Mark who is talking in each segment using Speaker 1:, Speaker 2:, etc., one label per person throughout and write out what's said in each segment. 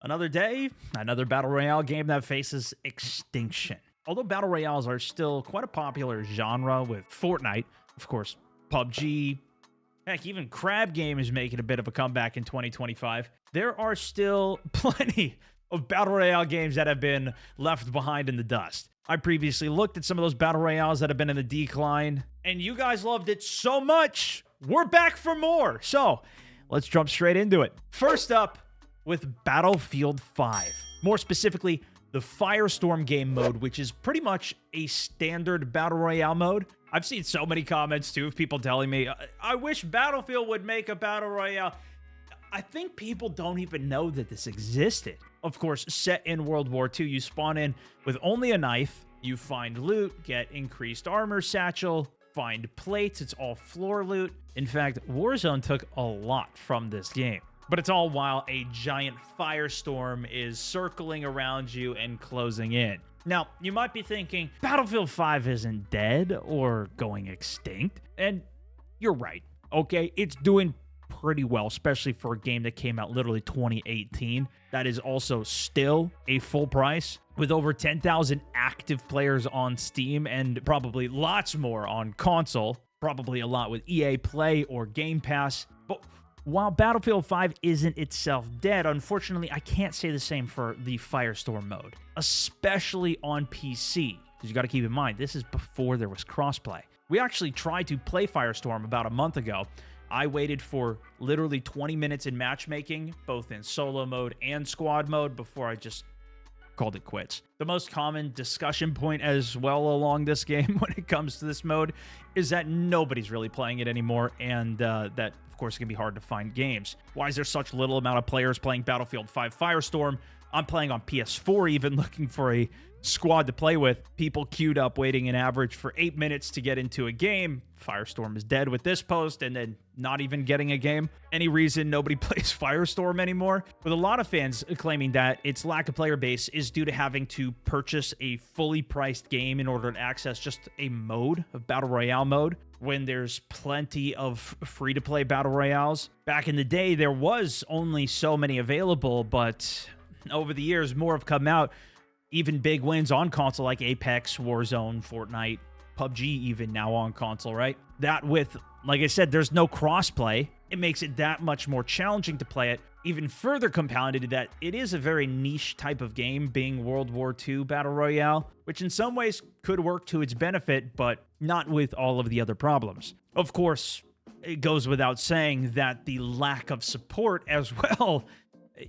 Speaker 1: Another day, another Battle Royale game that faces extinction. Although Battle Royales are still quite a popular genre with Fortnite, of course, PUBG, heck, even Crab Game is making a bit of a comeback in 2025. There are still plenty of Battle Royale games that have been left behind in the dust. I previously looked at some of those Battle Royales that have been in the decline, and you guys loved it so much. We're back for more. So let's jump straight into it. First up, with Battlefield 5. More specifically, the Firestorm game mode, which is pretty much a standard Battle Royale mode. I've seen so many comments, too, of people telling me, I wish Battlefield would make a Battle Royale. I think people don't even know that this existed. Of course, set in World War II, you spawn in with only a knife, you find loot, get increased armor satchel, find plates, it's all floor loot. In fact, Warzone took a lot from this game. But it's all while a giant firestorm is circling around you and closing in. Now, you might be thinking, Battlefield 5 isn't dead or going extinct. And you're right, okay? It's doing pretty well, especially for a game that came out literally 2018. That is also still a full price with over 10,000 active players on Steam and probably lots more on console. Probably a lot with EA Play or Game Pass. But while Battlefield 5 isn't itself dead, unfortunately, I can't say the same for the Firestorm mode, especially on PC, because you got to keep in mind, this is before there was crossplay. We actually tried to play Firestorm about a month ago. I waited for literally 20 minutes in matchmaking, both in solo mode and squad mode, before I just called it quits. The most common discussion point as well along this game when it comes to this mode is that nobody's really playing it anymore, and that, of course, it can be hard to find games. Why is there such little amount of players playing Battlefield 5 Firestorm? I'm playing on PS4 even, looking for a squad to play with. People queued up waiting an average for 8 minutes to get into a game. Firestorm is dead with this post, and then not even getting a game. Any reason nobody plays Firestorm anymore? With a lot of fans claiming that its lack of player base is due to having to purchase a fully priced game in order to access just a mode of Battle Royale mode, when there's plenty of free-to-play Battle Royales. Back in the day, there was only so many available, but over the years, more have come out. Even big wins on console like Apex, Warzone, Fortnite, PUBG even now on console, right? That with, like I said, there's no crossplay. It makes it that much more challenging to play it. Even further compounded that it is a very niche type of game, being World War II Battle Royale, which in some ways could work to its benefit, but not with all of the other problems. Of course, it goes without saying that the lack of support as well,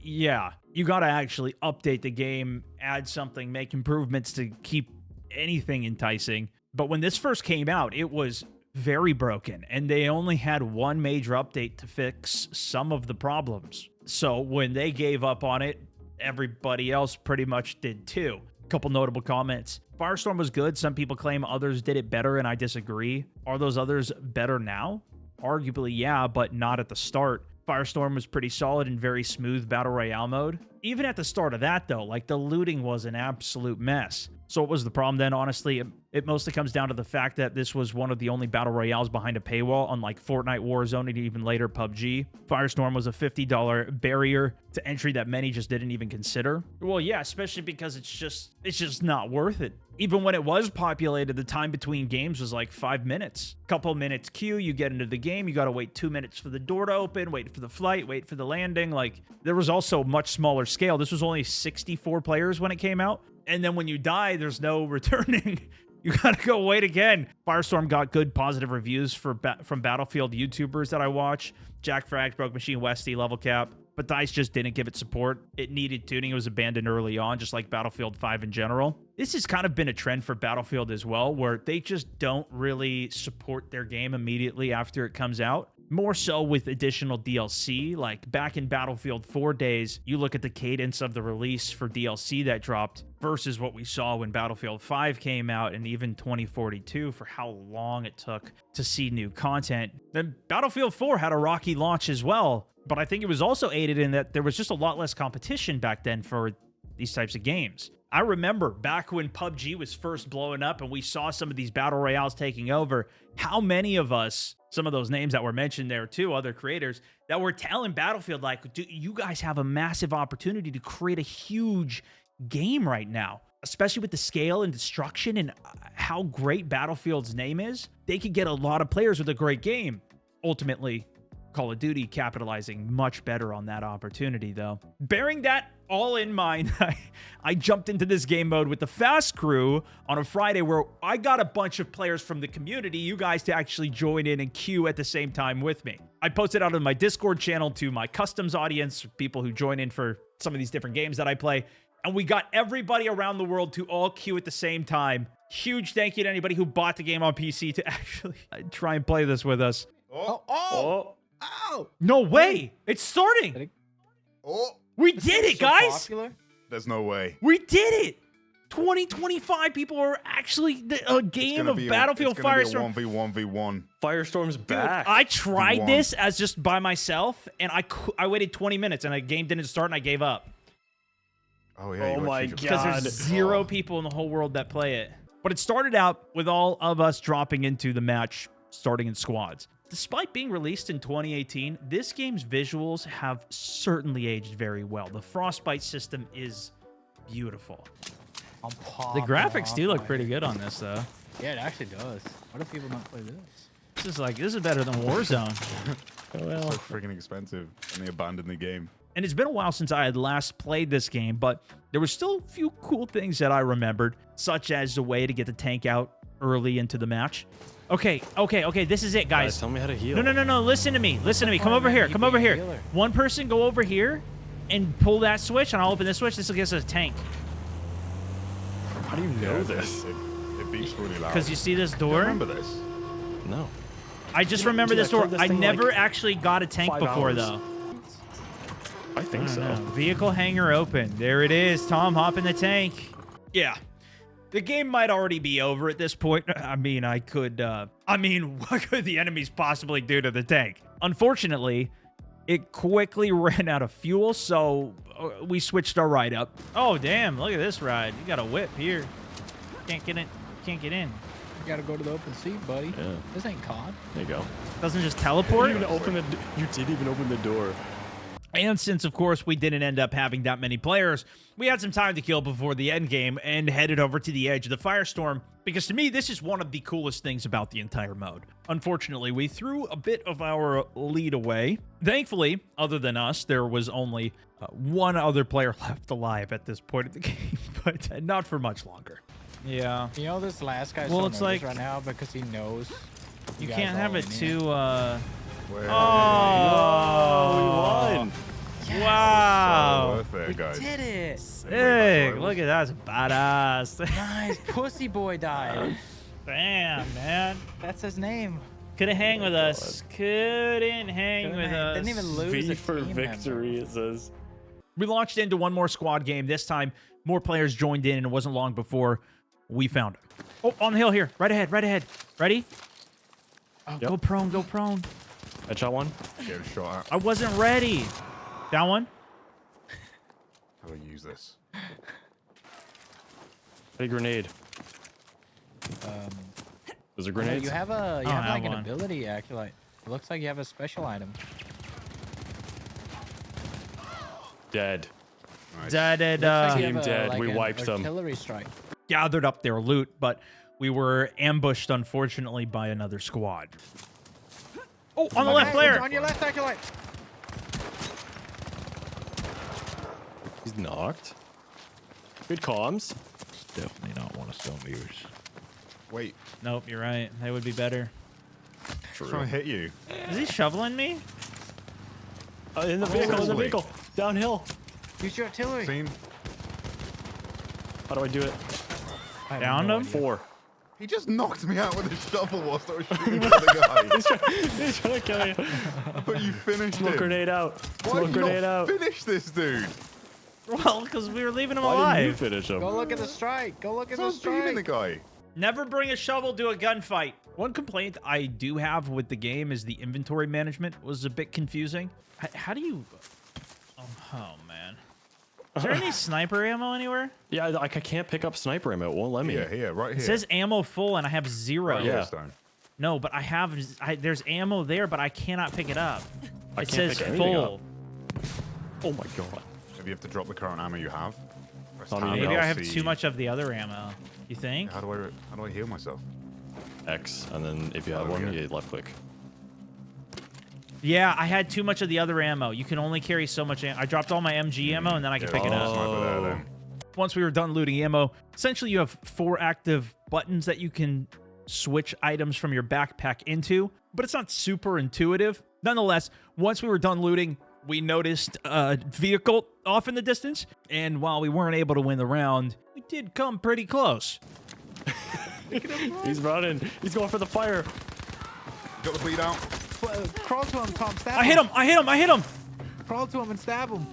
Speaker 1: yeah, you got to actually update the game, add something, make improvements to keep anything enticing. But when this first came out, it was very broken, and they only had one major update to fix some of the problems. So when they gave up on it, everybody else pretty much did too. A couple notable comments. Firestorm was good. Some people claim others did it better, and I disagree. Are those others better now? Arguably, yeah, but not at the start. Firestorm was pretty solid and very smooth Battle Royale mode. Even at the start of that, though, like, the looting was an absolute mess. So what was the problem then? Honestly, it mostly comes down to the fact that this was one of the only Battle Royales behind a paywall, unlike Fortnite, Warzone, and even later PUBG. Firestorm was a $50 barrier to entry that many just didn't even consider. Well, yeah, especially because it's just not worth it. Even when it was populated, the time between games was like 5 minutes. Couple minutes queue, you get into the game, you gotta wait 2 minutes for the door to open, wait for the flight, wait for the landing. Like, there was also much smaller scale. This was only 64 players when it came out. And then when you die, there's no returning. You gotta go wait again. Firestorm got good positive reviews from Battlefield YouTubers that I watch. Jack Frags, Broke Machine, Westy, Level Cap. But DICE just didn't give it support. It needed tuning. It was abandoned early on, just like Battlefield 5 in general. This has kind of been a trend for Battlefield as well, where they just don't really support their game immediately after it comes out. More so with additional DLC. Like back in Battlefield 4 days, you look at the cadence of the release for DLC that dropped versus what we saw when Battlefield 5 came out, and even 2042 for how long it took to see new content. Then Battlefield 4 had a rocky launch as well, but I think it was also aided in that there was just a lot less competition back then for these types of games. I remember back when PUBG was first blowing up and we saw some of these battle royales taking over, how many of us, some of those names that were mentioned there too, other creators, that were telling Battlefield, like, dude, you guys have a massive opportunity to create a huge game right now, especially with the scale and destruction and how great Battlefield's name is. They could get a lot of players with a great game. Ultimately, Call of Duty capitalizing much better on that opportunity, though. Bearing that all in mind, I jumped into this game mode with the Fast Crew on a Friday where I got a bunch of players from the community, you guys, to actually join in and queue at the same time with me. I posted out on my Discord channel to my customs audience, people who join in for some of these different games that I play, and we got everybody around the world to all queue at the same time. Huge thank you to anybody who bought the game on PC to actually try and play this with us.
Speaker 2: Oh!
Speaker 1: No way! It's starting!
Speaker 2: Oh!
Speaker 1: We did it, guys!
Speaker 3: Popular?
Speaker 2: There's no way.
Speaker 1: We did it! 2025 people are actually a game of Battlefield Firestorm.
Speaker 2: It's gonna be a 1v1v1.
Speaker 4: Firestorm's back.
Speaker 1: I tried
Speaker 2: V1.
Speaker 1: this as just by myself, and I waited 20 minutes, and the game didn't start, and I gave up.
Speaker 2: Oh, yeah.
Speaker 4: Oh
Speaker 2: you
Speaker 4: my
Speaker 2: got
Speaker 1: Because
Speaker 4: God.
Speaker 1: there's zero people in the whole world that play it. But it started out with all of us dropping into the match, starting in squads. Despite being released in 2018, this game's visuals have certainly aged very well. The Frostbite system is beautiful. The graphics do look pretty good on this, though.
Speaker 3: Yeah, it actually does. Why do people not play this?
Speaker 1: This is better than Warzone.
Speaker 2: So freaking expensive, and they abandoned the game.
Speaker 1: And it's been a while since I had last played this game, but there were still a few cool things that I remembered, such as the way to get the tank out early into the match. Okay, this is it, guys.
Speaker 4: Tell me how to heal.
Speaker 1: No, listen to me. Come over here. Come over here. One person go over here and pull that switch, and I'll open this switch. This will get us a tank.
Speaker 4: How do you know this?
Speaker 2: It beeps really loud.
Speaker 1: Because you see this
Speaker 2: Do you
Speaker 1: door?
Speaker 2: remember this?
Speaker 4: No.
Speaker 1: I just remember
Speaker 4: dude,
Speaker 1: this
Speaker 4: I
Speaker 1: door.
Speaker 4: played this
Speaker 1: I
Speaker 4: thing
Speaker 1: never
Speaker 4: like
Speaker 1: actually got a tank
Speaker 4: 5
Speaker 1: before,
Speaker 4: hours.
Speaker 1: though.
Speaker 4: I think so.
Speaker 1: Vehicle hangar open. There it is. Tom, hop in the tank. Yeah. The game might already be over at this point. I mean, what could the enemies possibly do to the tank? Unfortunately, it quickly ran out of fuel, so we switched our ride up. Oh, damn. Look at this ride. You got a whip here. Can't get in. Can't get in.
Speaker 3: You gotta go to the open seat, buddy.
Speaker 4: Yeah.
Speaker 3: This ain't COD.
Speaker 4: There you go.
Speaker 1: Doesn't just teleport?
Speaker 4: You didn't even open the door.
Speaker 1: And since, of course, we didn't end up having that many players, we had some time to kill before the end game and headed over to the edge of the Firestorm, because to me, this is one of the coolest things about the entire mode. Unfortunately, we threw a bit of our lead away. Thankfully, other than us, there was only one other player left alive at this point of the game, but not for much longer. Yeah.
Speaker 3: You know this last guy's
Speaker 1: Well,
Speaker 3: so
Speaker 1: it's
Speaker 3: nervous
Speaker 1: like-
Speaker 3: right now because he knows
Speaker 1: You
Speaker 3: guys
Speaker 1: can't have
Speaker 3: all
Speaker 1: it
Speaker 3: in here.
Speaker 1: too,
Speaker 2: Where-
Speaker 4: Oh, we
Speaker 1: Oh,
Speaker 4: won.
Speaker 1: wow.
Speaker 2: So worth it, guys.
Speaker 3: Did it.
Speaker 1: Sick. Look at that. That's badass.
Speaker 3: Nice. Pussy boy died.
Speaker 1: Damn, man.
Speaker 3: That's his name.
Speaker 1: Couldn't hang with us. Couldn't hang with us.
Speaker 3: Didn't even lose
Speaker 4: V
Speaker 3: a
Speaker 4: for
Speaker 3: team
Speaker 4: victory,
Speaker 3: member.
Speaker 4: it says.
Speaker 1: We launched into one more squad game. This time, more players joined in, and it wasn't long before we found him. Oh, on the hill here. Right ahead. Right ahead. Ready? Oh,
Speaker 4: Yep.
Speaker 1: Go prone. Go prone.
Speaker 4: Headshot one.
Speaker 2: Get a shot at.
Speaker 1: I wasn't ready. Down one.
Speaker 2: How do I use this?
Speaker 4: A grenade. There's a grenade.
Speaker 3: You have a
Speaker 1: I don't
Speaker 3: like
Speaker 1: have
Speaker 3: an
Speaker 1: one.
Speaker 3: ability actually. It looks like you have a special item.
Speaker 4: Dead.
Speaker 2: Nice.
Speaker 1: Dead.
Speaker 3: Looks like you
Speaker 4: Team
Speaker 3: have a,
Speaker 4: dead.
Speaker 3: like
Speaker 4: We
Speaker 3: an
Speaker 4: wiped them.
Speaker 3: artillery strike.
Speaker 1: Gathered up their loot, but we were ambushed, unfortunately, by another squad. Oh, on the left, player.
Speaker 3: On your left, Acolyte.
Speaker 4: He's knocked. Good comms.
Speaker 5: Definitely not one of Stonebeaver's.
Speaker 2: Wait,
Speaker 1: Nope, you're right. They would be better.
Speaker 2: I'm trying to hit you.
Speaker 1: Is he shoveling me?
Speaker 4: In the vehicle, in the
Speaker 2: Holy.
Speaker 4: vehicle. Downhill.
Speaker 3: Use your artillery.
Speaker 2: Seen?
Speaker 4: How do I do it?
Speaker 3: I have
Speaker 1: Downed
Speaker 3: no
Speaker 1: him?
Speaker 3: idea.
Speaker 4: 4.
Speaker 2: He just knocked me out with a shovel whilst I was shooting at the guy.
Speaker 4: He's trying to kill you.
Speaker 2: But you finished
Speaker 4: Smoke
Speaker 2: him.
Speaker 4: grenade out.
Speaker 2: Why
Speaker 4: Smoke
Speaker 2: did you
Speaker 4: grenade
Speaker 2: not
Speaker 4: out.
Speaker 2: finish this dude?
Speaker 1: Well, because we were leaving him
Speaker 4: Why didn't you
Speaker 1: alive.
Speaker 4: finish him?
Speaker 3: Go look at the strike. Go look at
Speaker 2: So I
Speaker 3: the
Speaker 2: was beating the
Speaker 3: strike.
Speaker 2: guy.
Speaker 1: Never bring a shovel to a gunfight. One complaint I do have with the game is the inventory management was a bit confusing. How do you... Oh, man. Is there any sniper ammo anywhere?
Speaker 4: Yeah, I can't pick up sniper ammo. It won't let me.
Speaker 2: Here, right here.
Speaker 1: It says ammo full, and I have 0.
Speaker 2: Right
Speaker 4: Yeah.
Speaker 2: here, Stone.
Speaker 1: No, but there's ammo there, but I cannot pick it up.
Speaker 4: I
Speaker 1: It
Speaker 4: can't
Speaker 1: says
Speaker 4: pick anything
Speaker 1: full.
Speaker 4: Oh my god.
Speaker 2: Maybe you have to drop the current ammo you have. Press
Speaker 4: I mean,
Speaker 2: tab,
Speaker 1: Maybe I have
Speaker 2: C.
Speaker 1: too much of the other ammo. You think?
Speaker 2: How do I heal myself?
Speaker 4: X, and then if you have
Speaker 2: Oh,
Speaker 4: one,
Speaker 2: yeah.
Speaker 4: you left click.
Speaker 1: Yeah, I had too much of the other ammo. You can only carry so much ammo. I dropped all my MG ammo, and then I can pick it
Speaker 2: there's a
Speaker 1: up.
Speaker 2: sniper there, then.
Speaker 1: Once we were done looting ammo, essentially you have 4 active buttons that you can switch items from your backpack into, but it's not super intuitive. Nonetheless, once we were done looting, we noticed a vehicle off in the distance, and while we weren't able to win the round, we did come pretty close.
Speaker 4: He's running. He's going for the fire.
Speaker 2: Got the bleed out.
Speaker 3: Crawl to him, Tom. Stab
Speaker 1: I hit him! I hit him! I hit him!
Speaker 3: Crawl to him and stab him.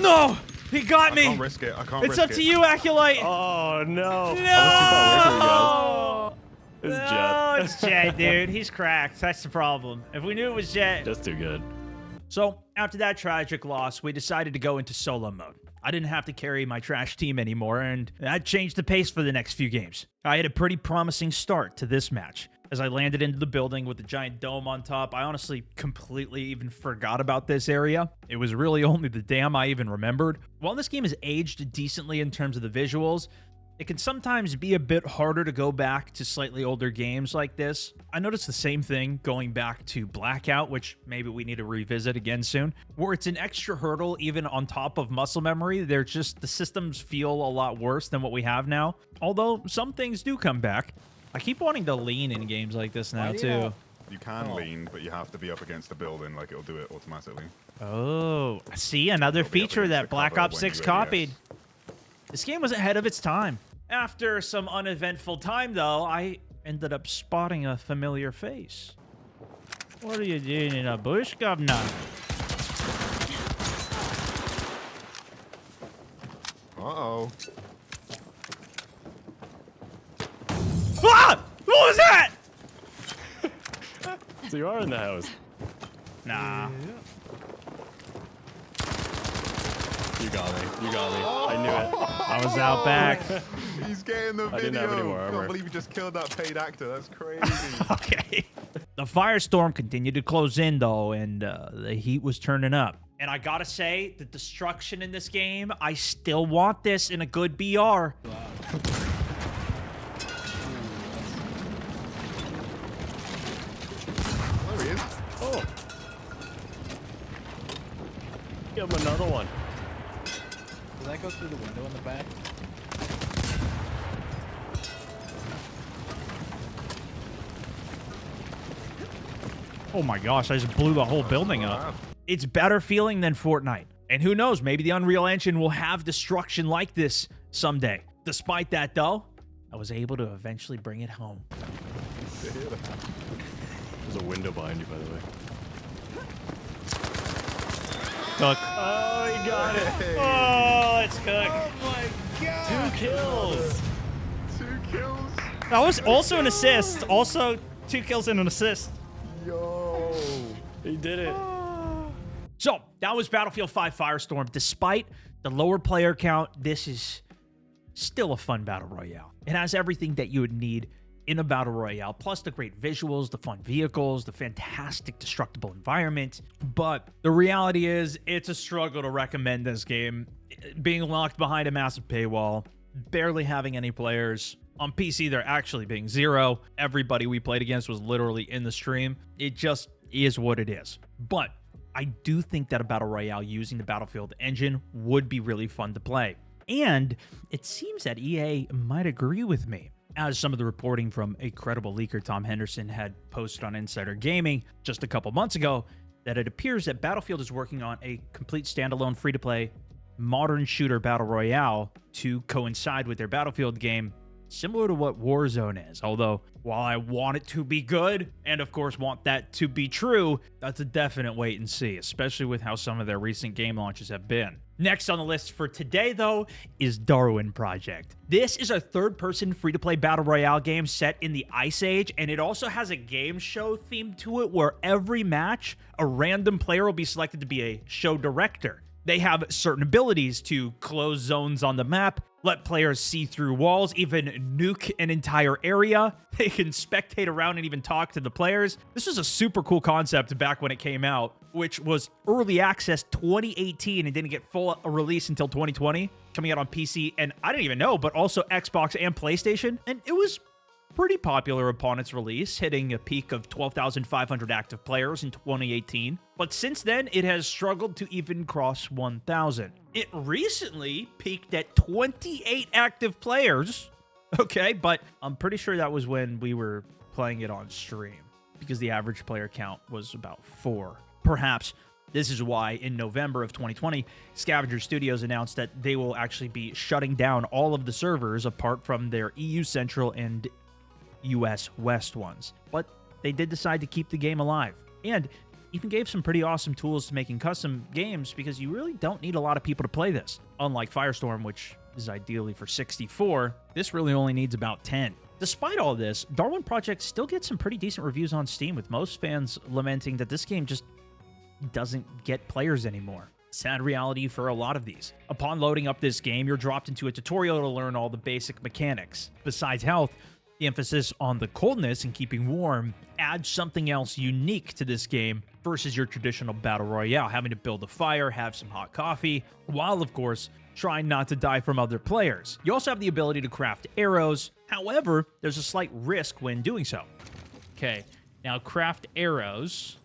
Speaker 1: No! He got
Speaker 2: I
Speaker 1: me!
Speaker 2: can't risk it. I can't
Speaker 1: It's
Speaker 2: risk
Speaker 1: up
Speaker 2: it.
Speaker 1: to you, Acolyte!
Speaker 4: Oh no.
Speaker 1: No!
Speaker 4: I was too far away from you guys. It's
Speaker 1: No,
Speaker 4: Jet.
Speaker 1: it's Jet, dude. He's cracked. That's the problem. If we knew it was Jet.
Speaker 4: Just too good.
Speaker 1: So, after that tragic loss, we decided to go into solo mode. I didn't have to carry my trash team anymore, and that changed the pace for the next few games. I had a pretty promising start to this match. As I landed into the building with the giant dome on top, I honestly completely even forgot about this area. It was really only the dam I even remembered. While this game is aged decently in terms of the visuals, it can sometimes be a bit harder to go back to slightly older games like this. I noticed the same thing going back to Blackout, which maybe we need to revisit again soon, where it's an extra hurdle even on top of muscle memory. The systems feel a lot worse than what we have now, although some things do come back. I keep wanting to lean in games like this now, too.
Speaker 2: You can lean, but you have to be up against the building, like it'll do it automatically.
Speaker 1: Oh, see, another
Speaker 2: It'll be up
Speaker 1: feature
Speaker 2: against
Speaker 1: that
Speaker 2: the
Speaker 1: Black
Speaker 2: cover
Speaker 1: Ops
Speaker 2: when
Speaker 1: 6
Speaker 2: you
Speaker 1: copied.
Speaker 2: ADS.
Speaker 1: This game was ahead of its time. After some uneventful time, though, I ended up spotting a familiar face. What are you doing in a bush, governor?
Speaker 2: Uh-oh.
Speaker 1: Ah! What was that?
Speaker 4: So you are in the house.
Speaker 1: Nah.
Speaker 4: You got me. You got me. I knew it.
Speaker 1: I was out back.
Speaker 2: He's getting the video.
Speaker 4: I didn't have any more
Speaker 2: I
Speaker 4: armor.
Speaker 2: can't believe you just killed that paid actor. That's crazy.
Speaker 1: Okay. The firestorm continued to close in, though, and the heat was turning up. And I gotta say, the destruction in this game, I still want this in a good BR.
Speaker 2: There he is.
Speaker 4: Oh. Give him another one.
Speaker 3: Does that go through the window in the back?
Speaker 1: Oh my gosh, I just blew the whole building up. It's better feeling than Fortnite. And who knows, maybe the Unreal Engine will have destruction like this someday. Despite that, though, I was able to eventually bring it home.
Speaker 4: There's a window behind you, by the way.
Speaker 1: Cook.
Speaker 4: Oh, he got it.
Speaker 1: Oh, let's cook.
Speaker 3: Oh my god!
Speaker 4: 2 kills.
Speaker 2: 2 kills.
Speaker 1: That was also an assist. Also, 2 kills and an assist.
Speaker 2: Yo.
Speaker 4: He did it.
Speaker 1: So, that was Battlefield 5 Firestorm. Despite the lower player count, this is still a fun Battle Royale. It has everything that you would need in a Battle Royale, plus the great visuals, the fun vehicles, the fantastic destructible environment. But the reality is, it's a struggle to recommend this game. Being locked behind a massive paywall, barely having any players. On PC, there actually being 0. Everybody we played against was literally in the stream. It just is what it is. But I do think that a Battle Royale using the Battlefield engine would be really fun to play. And it seems that EA might agree with me, as some of the reporting from a credible leaker, Tom Henderson, had posted on Insider Gaming just a couple months ago, that it appears that Battlefield is working on a complete standalone free-to-play modern shooter Battle Royale to coincide with their Battlefield game, similar to what Warzone is. Although, while I want it to be good, and of course want that to be true, that's a definite wait and see, especially with how some of their recent game launches have been. Next on the list for today, though, is Darwin Project. This is a third-person free-to-play Battle Royale game set in the Ice Age, and it also has a game show theme to it where every match, a random player will be selected to be a show director. They have certain abilities to close zones on the map, let players see through walls, even nuke an entire area. They can spectate around and even talk to the players. This was a super cool concept back when it came out, which was early access 2018 and didn't get full release until 2020, coming out on PC, and I didn't even know, but also Xbox and PlayStation, and it was pretty popular upon its release, hitting a peak of 12,500 active players in 2018. But since then, it has struggled to even cross 1,000. It recently peaked at 28 active players. Okay, but I'm pretty sure that was when we were playing it on stream, because the average player count was about 4. Perhaps this is why in November of 2020, Scavenger Studios announced that they will actually be shutting down all of the servers apart from their EU Central and US West ones. But they did decide to keep the game alive, and even gave some pretty awesome tools to making custom games, because you really don't need a lot of people to play this. Unlike Firestorm, which is ideally for 64, this really only needs about 10. Despite all this, Darwin Project still gets some pretty decent reviews on Steam, with most fans lamenting that this game just doesn't get players anymore. Sad reality for a lot of these. Upon loading up this game, you're dropped into a tutorial to learn all the basic mechanics. Besides health, the emphasis on the coldness and keeping warm adds something else unique to this game versus your traditional Battle Royale, having to build a fire, have some hot coffee, while, of course, trying not to die from other players. You also have the ability to craft arrows. However, there's a slight risk when doing so. Okay, now craft arrows.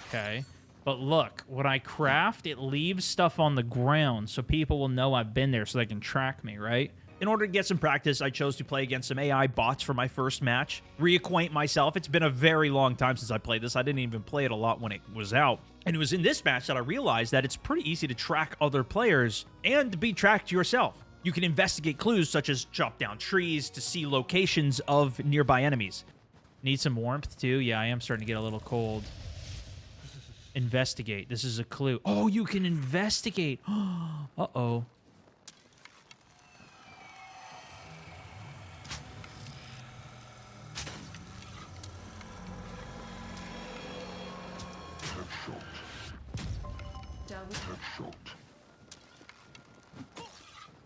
Speaker 1: Okay. But look, when I craft, it leaves stuff on the ground so people will know I've been there so they can track me, right? In order to get some practice, I chose to play against some AI bots for my first match, reacquaint myself. It's been a very long time since I played this. I didn't even play it a lot when it was out. And it was in this match that I realized that it's pretty easy to track other players and be tracked yourself. You can investigate clues such as chop down trees to see locations of nearby enemies. Need some warmth too? Yeah, I am starting to get a little cold. Investigate. This is a clue. Oh, you can investigate. Uh-oh.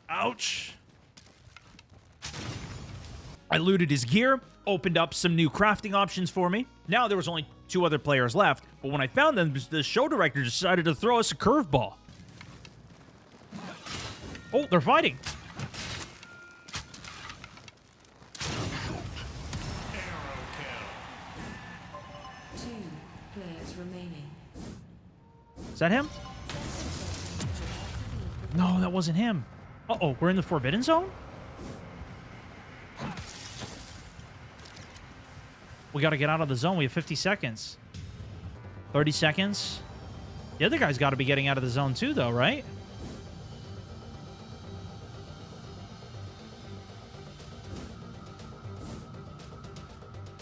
Speaker 1: Ouch. I looted his gear, opened up some new crafting options for me. Now there was only 2 other players left, but when I found them, the show director decided to throw us a curveball. Oh, they're fighting. Is that him? No, that wasn't him. Uh-oh, we're in the Forbidden Zone? We got to get out of the zone. We have 50 seconds. 30 seconds. The other guy's got to be getting out of the zone too, though, right?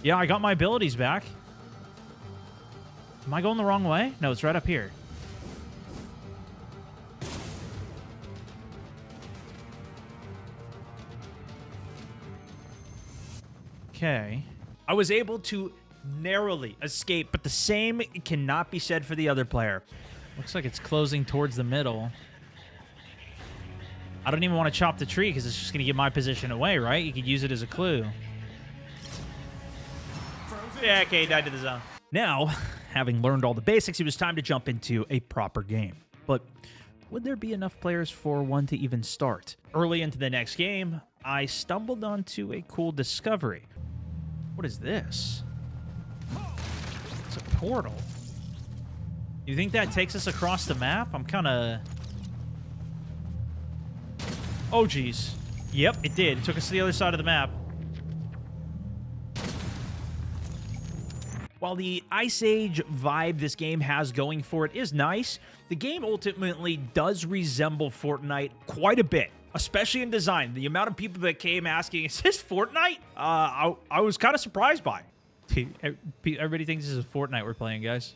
Speaker 1: Yeah, I got my abilities back. Am I going the wrong way? No, it's right up here. Okay. I was able to narrowly escape, but the same cannot be said for the other player. Looks like it's closing towards the middle. I don't even want to chop the tree because it's just going to give my position away, right? You could use it as a clue. Yeah, okay, died to the zone. Now, having learned all the basics, it was time to jump into a proper game. But would there be enough players for one to even start? Early into the next game, I stumbled onto a cool discovery. What is this? It's a portal. You think that takes us across the map? I'm kind of... Oh, geez. Yep, it did. It took us to the other side of the map. While the Ice Age vibe this game has going for it is nice, the game ultimately does resemble Fortnite quite a bit, especially in design. The amount of people that came asking, is this Fortnite? I was kind of surprised by. Everybody thinks this is Fortnite we're playing, guys.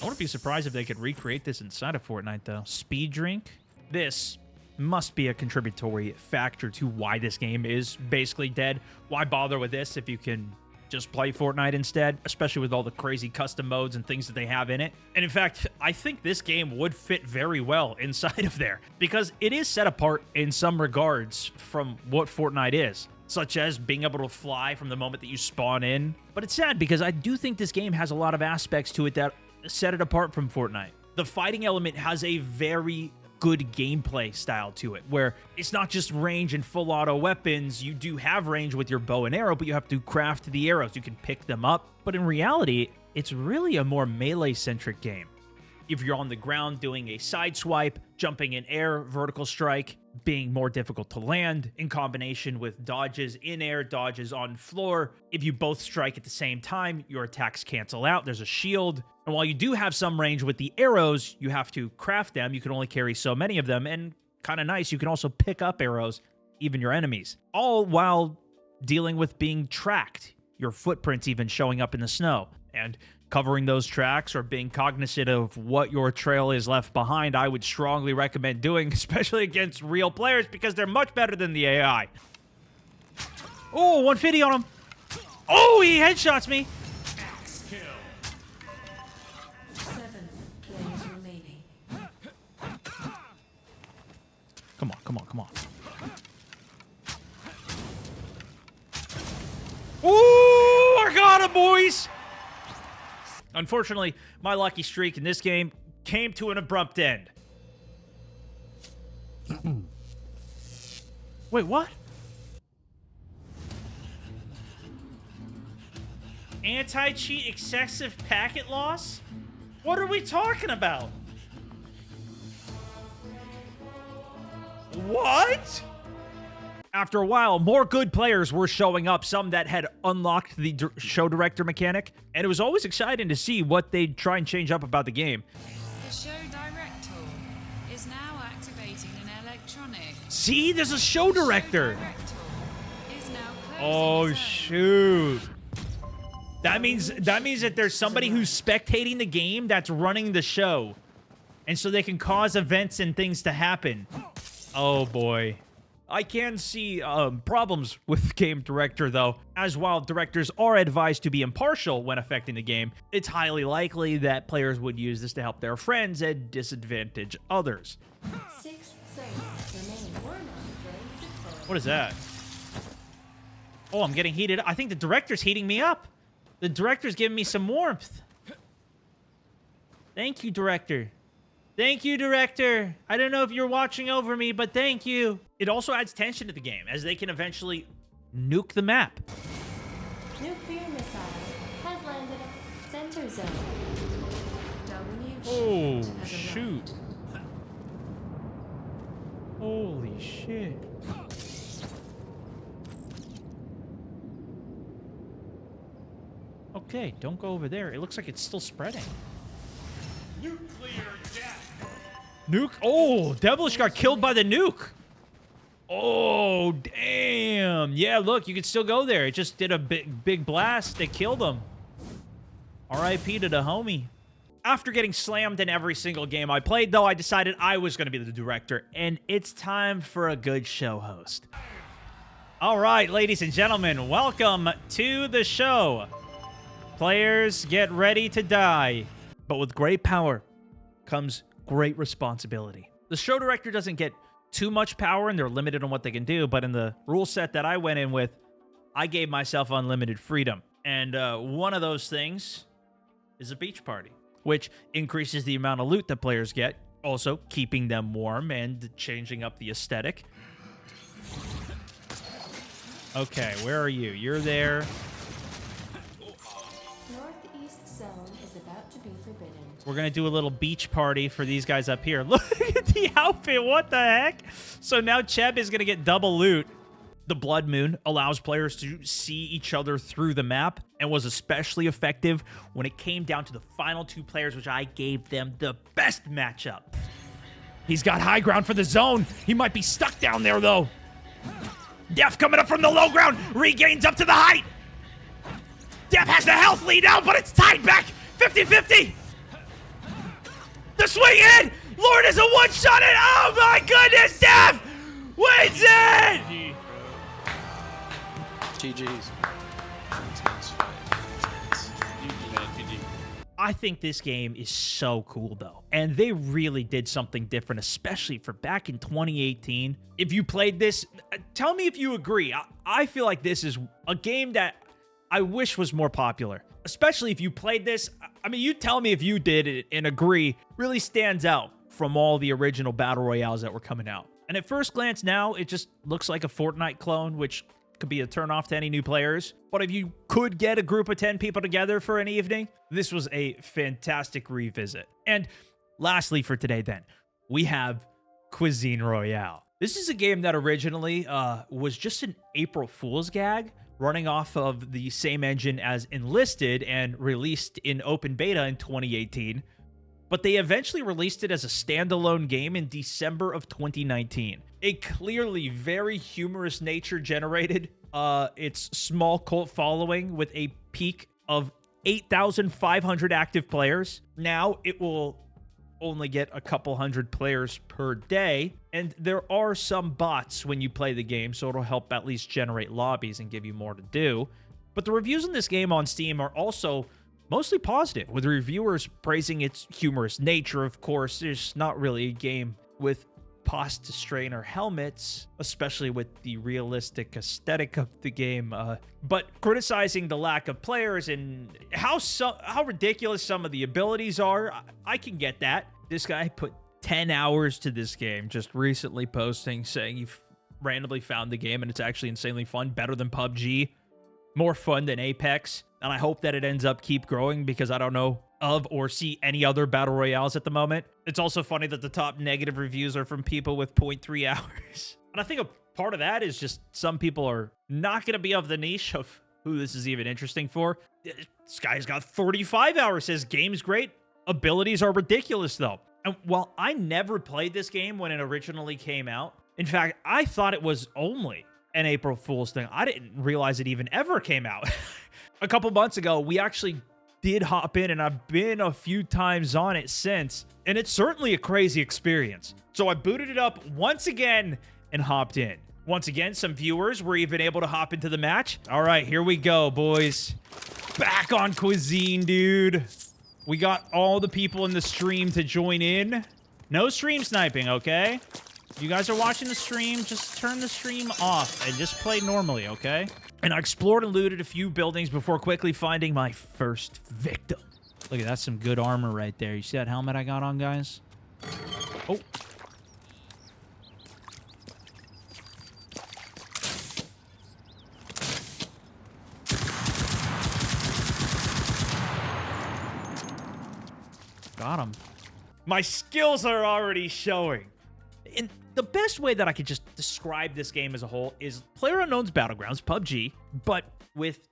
Speaker 1: I wouldn't be surprised if they could recreate this inside of Fortnite, though. Speed drink. This must be a contributory factor to why this game is basically dead. Why bother with this if you can just play Fortnite instead, especially with all the crazy custom modes and things that they have in it. And in fact, I think this game would fit very well inside of there because it is set apart in some regards from what Fortnite is, such as being able to fly from the moment that you spawn in. But it's sad because I do think this game has a lot of aspects to it that set it apart from Fortnite. The fighting element has a very good gameplay style to it, where it's not just range and full auto weapons. You do have range with your bow and arrow, but you have to craft the arrows. You can pick them up. But in reality, it's really a more melee-centric game. If you're on the ground doing a side swipe, jumping in air, vertical strike, being more difficult to land in combination with dodges in air, dodges on floor. If you both strike at the same time, your attacks cancel out. There's a shield. And while you do have some range with the arrows, you have to craft them. You can only carry so many of them. And kind of nice, you can also pick up arrows, even your enemies. All while dealing with being tracked. Your footprints even showing up in the snow. And covering those tracks or being cognizant of what your trail is left behind, I would strongly recommend doing, especially against real players, because they're much better than the AI. Oh, 150 on him. Oh, he headshots me.
Speaker 6: 7 players remaining.
Speaker 1: Come on, come on, come on. Ooh, I got him, boys. Unfortunately, my lucky streak in this game came to an abrupt end. Wait, what? Anti-cheat excessive packet loss? What are we talking about? What? After a while, more good players were showing up, some that had unlocked the show director mechanic, and it was always exciting to see what they'd try and change up about the game.
Speaker 7: The show director is now activating an electronic.
Speaker 1: See, there's a show director.
Speaker 7: Is now
Speaker 1: Oh,
Speaker 7: closing its
Speaker 1: shoot. That means that there's somebody who's spectating the game that's running the show. And so they can cause events and things to happen. Oh, boy. I can see problems with game director, though, as while directors are advised to be impartial when affecting the game, it's highly likely that players would use this to help their friends and disadvantage others.
Speaker 6: 6 seconds remaining. We're not ready to close.
Speaker 1: What is that? Oh, I'm getting heated. I think the director's heating me up. The director's giving me some warmth. Thank you, director. Thank you, director. I don't know if you're watching over me, but thank you. It also adds tension to the game, as they can eventually nuke the map.
Speaker 6: Nuclear missile has landed at center zone. Domination
Speaker 1: Oh,
Speaker 6: has arrived.
Speaker 1: shoot. Holy shit. Okay, don't go over there. It looks like it's still spreading. Nuke. Oh, Devilish got killed by the nuke. Oh, damn. Yeah, look, you can still go there. It just did a big blast that killed him. RIP to the homie. After getting slammed in every single game I played, though, I decided I was going to be the director, and it's time for a good show host. All right, ladies and gentlemen, welcome to the show. Players, get ready to die. But with great power comes great responsibility. The show director doesn't get too much power, and they're limited on what they can do, but in the rule set that I went in with, I gave myself unlimited freedom. And one of those things is a beach party, which increases the amount of loot that players get, also keeping them warm and changing up the aesthetic. Okay, where are you? You're there.
Speaker 6: Northeast zone is about to be forbidden.
Speaker 1: We're going to do a little beach party for these guys up here. Look at the outfit. What the heck? So now Cheb is going to get double loot. The Blood Moon allows players to see each other through the map and was especially effective when it came down to the final two players, which I gave them the best matchup. He's got high ground for the zone. He might be stuck down there, though. Def coming up from the low ground. Regains up to the height. Def has the health lead out, but it's tied back. 50-50. The swing in. Lord is a one-shot it. Oh my goodness, Dev wins it!
Speaker 4: GG's.
Speaker 1: I think this game is so cool, though. And they really did something different, especially for back in 2018. If you played this, tell me if you agree. I feel like this is a game that I wish was more popular, especially if you played this. I mean, you tell me if you did it and agree. Really stands out from all the original Battle Royales that were coming out. And at first glance now, it just looks like a Fortnite clone, which could be a turnoff to any new players. But if you could get a group of 10 people together for an evening, this was a fantastic revisit. And lastly for today then, we have Cuisine Royale. This is a game that originally was just an April Fool's gag, running off of the same engine as Enlisted and released in open beta in 2018. But they eventually released it as a standalone game in December of 2019. A clearly very humorous nature generated its small cult following with a peak of 8,500 active players. Now it will only get a couple hundred players per day, and there are some bots when you play the game, so it'll help at least generate lobbies and give you more to do. But the reviews in this game on Steam are also mostly positive, with reviewers praising its humorous nature. Of course, there's not really a game with pasta strainer helmets, especially with the realistic aesthetic of the game, but criticizing the lack of players and how ridiculous some of the abilities are. I can get that. This guy put 10 hours to this game, just recently posting saying you've randomly found the game and it's actually insanely fun, better than PUBG, more fun than Apex. And I hope that it ends up keep growing, because I don't know of or see any other Battle Royales at the moment. It's also funny that the top negative reviews are from people with 0.3 hours. And I think a part of that is just some people are not going to be of the niche of who this is even interesting for. This guy's got 45 hours, says game's great. Abilities are ridiculous, though. And while I never played this game when it originally came out, in fact, I thought it was only an April Fool's thing. I didn't realize it even ever came out. A couple months ago, we actually did hop in, and I've been a few times on it since, and it's certainly a crazy experience. So I booted it up once again and hopped in. Once again, some viewers were even able to hop into the match. All right, here we go, boys. Back on Cuisine, dude. We got all the people in the stream to join in. No stream sniping, okay? You guys are watching the stream, just turn the stream off and just play normally, okay? And I explored and looted a few buildings before quickly finding my first victim. Look at that, some good armor right there. You see that helmet I got on, guys? Oh. Got him. My skills are already showing. And the best way that I could just describe this game as a whole is PlayerUnknown's Battlegrounds, PUBG, but with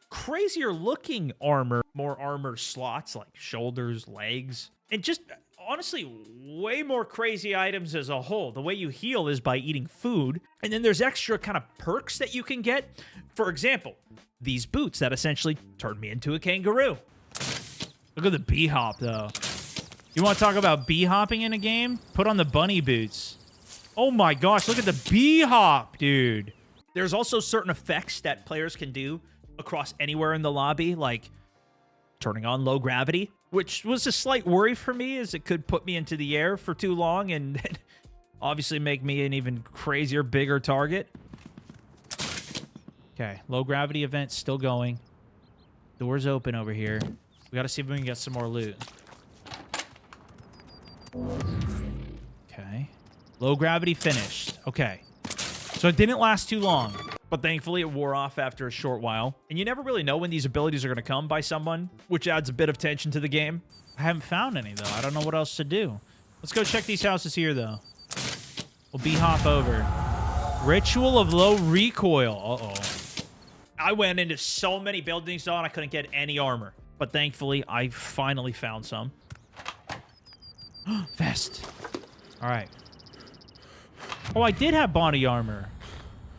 Speaker 1: crazier looking armor, more armor slots like shoulders, legs, and just honestly way more crazy items as a whole. The way you heal is by eating food, and then there's extra kind of perks that you can get. For example, these boots that essentially turned me into a kangaroo. Look at the bee hop, though. You want to talk about bee hopping in a game? Put on the bunny boots. Oh my gosh, look at the bee hop, dude. There's also certain effects that players can do across anywhere in the lobby, like turning on low gravity, which was a slight worry for me, as it could put me into the air for too long and obviously make me an even crazier, bigger target. Okay, low gravity event still going. Doors open over here. We got to see if we can get some more loot. Okay. Low gravity finished. Okay. So it didn't last too long, but thankfully it wore off after a short while. And you never really know when these abilities are going to come by someone, which adds a bit of tension to the game. I haven't found any, though. I don't know what else to do. Let's go check these houses here, though. We'll bee-hop over. Ritual of low recoil. Uh-oh. I went into so many buildings, though, and I couldn't get any armor. But thankfully, I finally found some. Vest. All right. Oh, I did have body armor.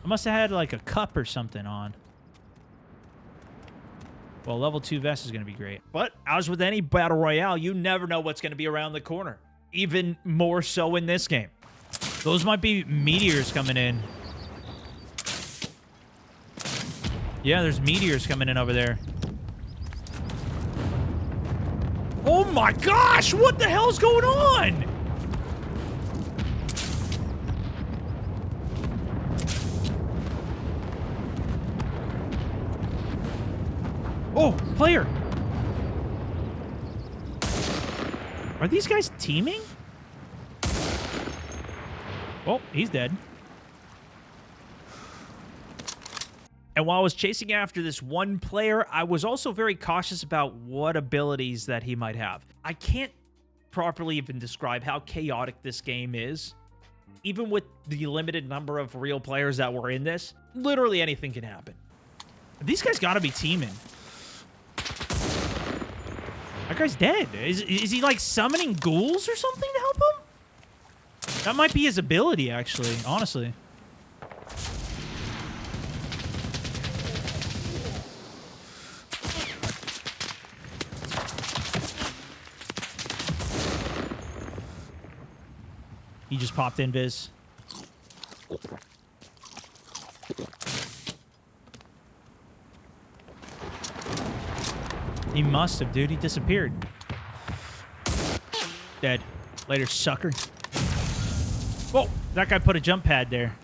Speaker 1: I must have had like a cup or something on. Well, level 2 vest is going to be great. But as with any Battle Royale, you never know what's going to be around the corner. even more so in this game. Those might be meteors coming in. Yeah, there's meteors coming in over there. Oh my gosh, what the hell's going on? Oh, player. Are these guys teaming? Oh, he's dead. And while I was chasing after this one player, I was also very cautious about what abilities that he might have. I can't properly even describe how chaotic this game is. Even with the limited number of real players that were in this, literally anything can happen. These guys gotta be teaming. That guy's dead. Is he like summoning ghouls or something to help him? That might be his ability, actually, honestly. He just popped in, Viz. He must have, dude. He disappeared. Dead. Later, sucker. Whoa, that guy put a jump pad there.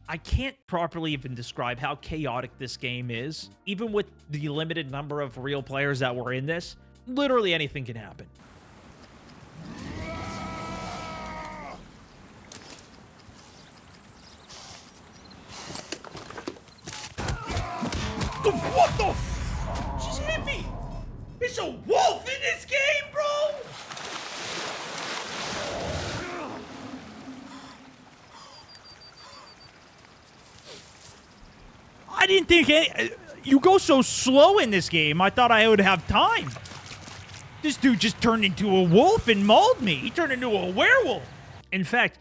Speaker 1: I can't properly even describe how chaotic this game is. Even with the limited number of real players that were in this, literally anything can happen. What the f? Just hit me! It's a wolf in this game, bro! I didn't think you go so slow in this game. I thought I would have time. This dude just turned into a wolf and mauled me. He turned into a werewolf. In fact,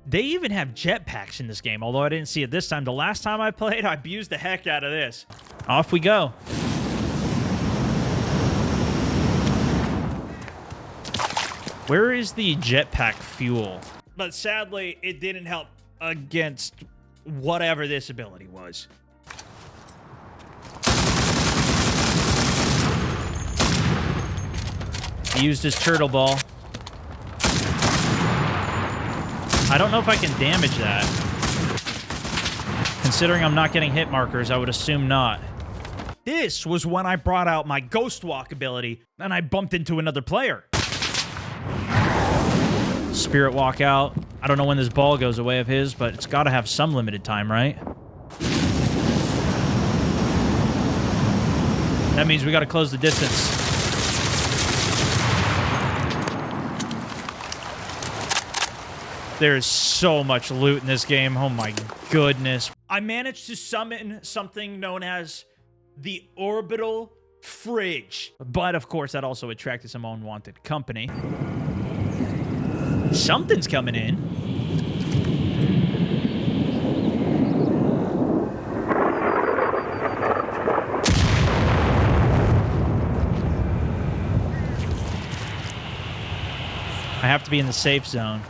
Speaker 1: they even have jetpacks in this game, although I didn't see it this time. The last time I played, I abused the heck out of this. Off we go. Where is the jetpack fuel? But sadly, it didn't help against whatever this ability was. He used his turtle ball. I don't know if I can damage that. Considering I'm not getting hit markers, I would assume not. This was when I brought out my ghost walk ability, and I bumped into another player. Spirit walk out. I don't know when this ball goes away of his, but it's got to have some limited time, right? That means we got to close the distance. There is so much loot in this game. Oh my goodness. I managed to summon something known as the orbital fridge. But of course, that also attracted some unwanted company. Something's coming in. I have to be in the safe zone.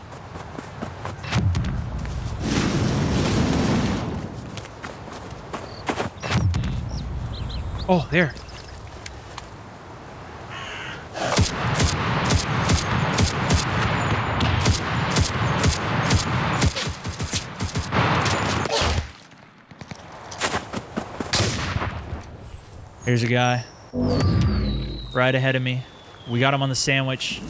Speaker 1: Oh, there. Here's a guy. Right ahead of me. We got him on the sandwich.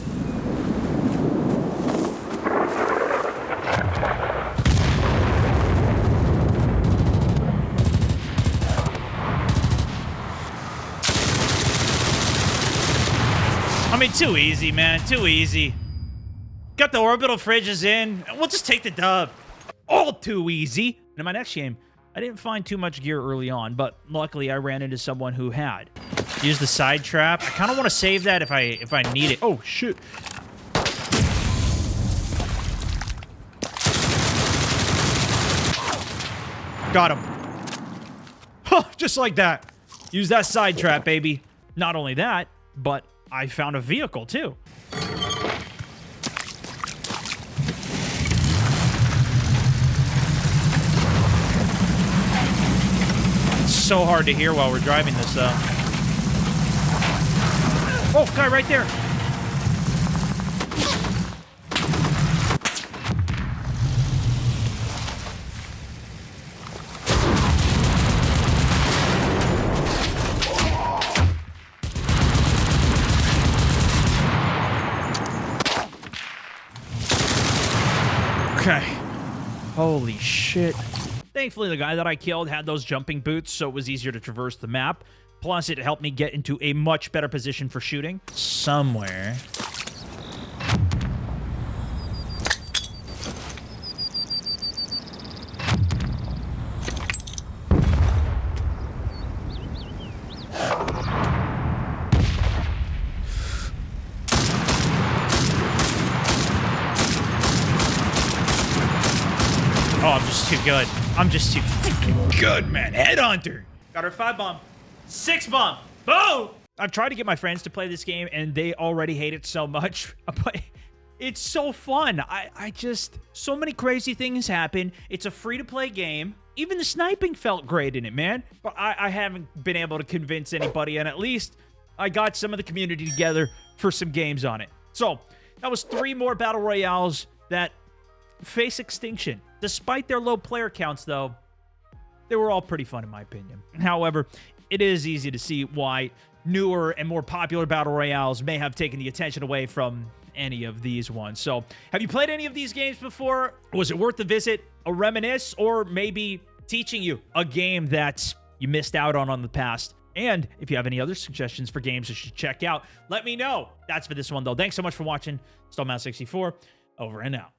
Speaker 1: I mean, too easy, man. Too easy. Got the orbital fridges in. We'll just take the dub. All too easy. And in my next game, I didn't find too much gear early on, but luckily I ran into someone who had. Use the side trap. I kind of want to save that if I need it. Oh, shit. Got him. Huh, just like that. Use that side trap, baby. Not only that, but I found a vehicle, too. so hard to hear while we're driving this, though. Oh, guy right there. Okay. Holy shit. Thankfully, the guy that I killed had those jumping boots, so it was easier to traverse the map. Plus, it helped me get into a much better position for shooting. Somewhere. Oh, I'm just too good. I'm just too freaking good, man. Headhunter. Got her 5 bomb. 6 bomb. Boom! I've tried to get my friends to play this game, and they already hate it so much. But it's so fun. I just... So many crazy things happen. It's a free-to-play game. Even the sniping felt great in it, man. But I haven't been able to convince anybody, and at least I got some of the community together for some games on it. So, that was 3 more Battle Royales that face extinction. Despite their low player counts, though, they were all pretty fun in my opinion. However, it is easy to see why newer and more popular Battle Royales may have taken the attention away from any of these ones. So, have you played any of these games before? Was it worth the visit, a reminisce, or maybe teaching you a game that you missed out on the past? And if you have any other suggestions for games you should check out, let me know. That's for this one, though. Thanks so much for watching. Stallman64, over and out.